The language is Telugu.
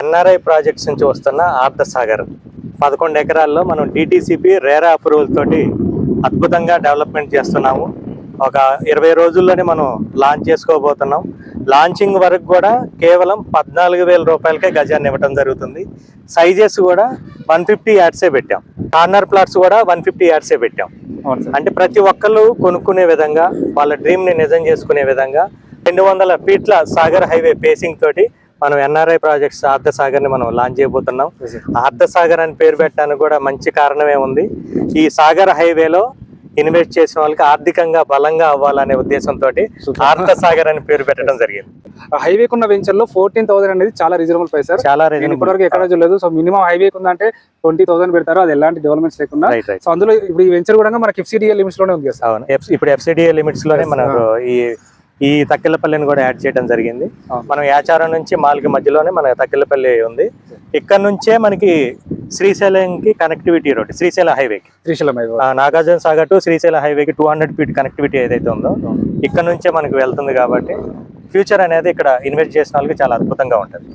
ఎన్ఆర్ఐ ప్రాజెక్ట్స్ నుంచి వస్తున్న ఆర్ధసాగర్ 11 ఎకరాల్లో మనం డిటిసిపి రేరా అప్రూవల్ తోటి అద్భుతంగా డెవలప్మెంట్ చేస్తున్నాము. ఒక 20 రోజుల్లోనే మనం లాంచ్ చేసుకోబోతున్నాం. లాంచింగ్ వరకు కూడా కేవలం 14,000 రూపాయలకే గజాన్ని ఇవ్వడం జరుగుతుంది. సైజెస్ కూడా 150 యార్డ్సే పెట్టాం. కార్నర్ ప్లాట్స్ కూడా 150 యార్డ్సే పెట్టాం. అంటే ప్రతి ఒక్కళ్ళు కొనుక్కునే విధంగా, వాళ్ళ డ్రీమ్ని నిజం చేసుకునే విధంగా 200 ఫీట్ల సాగర్ హైవే పేసింగ్ తోటి మనం ఎన్ఆర్ఐ ప్రాజెక్ట్స్ ఆర్ధసాగర్ని మనం లాంచ్ చేయబోతున్నాం. ఆర్ధసాగర్ అని పేరు పెట్టడానికి కూడా మంచి కారణమే ఉంది. ఈ సాగర్ హైవేలో ఇన్వెస్ట్ చేసిన వాళ్ళకి ఆర్థికంగా బలంగా అవ్వాలనే ఉద్దేశంతో ఆర్ధసాగర్ అని పేరు పెట్టడం జరిగింది. హైవేకి ఉన్న వెంచర్ లో 14,000 అనేది చాలా రీజనబుల్ ప్రైస్ సార్. చాలా ఇప్పటివరకు ఎక్కడ చూడలేదు. సో మినిమం హైవేకి ఉందంటే 20,000 పెడతారు, అది ఎలాంటి డెవలప్మెంట్స్ లేకుండా. సో అందులో ఇప్పుడు ఈ వెంచర్ కూడా మనకి FCDA లిమిట్స్ లోనే ఉంది. అవును, ఇప్పుడు FCDA లిమిట్స్ లోనే మనకు ఈ తక్కిళ్ళపల్లిని కూడా యాడ్ చేయడం జరిగింది. మనం యాచారం నుంచి మాల్కి మధ్యలోనే మన తక్కిళ్ళపల్లి ఉంది. ఇక్కడ నుంచే మనకి శ్రీశైలంకి కనెక్టివిటీ రోడ్, శ్రీశైలం హైవేకి, నాగార్జున సాగర్ టు శ్రీశైలం హైవేకి 200 ఫీట్ కనెక్టివిటీ ఏదైతే ఉందో ఇక్కడ నుంచే మనకి వెళ్తుంది. కాబట్టి ఫ్యూచర్ అనేది ఇక్కడ ఇన్వెస్ట్ చేసిన వాళ్ళకి చాలా అద్భుతంగా ఉంటుంది.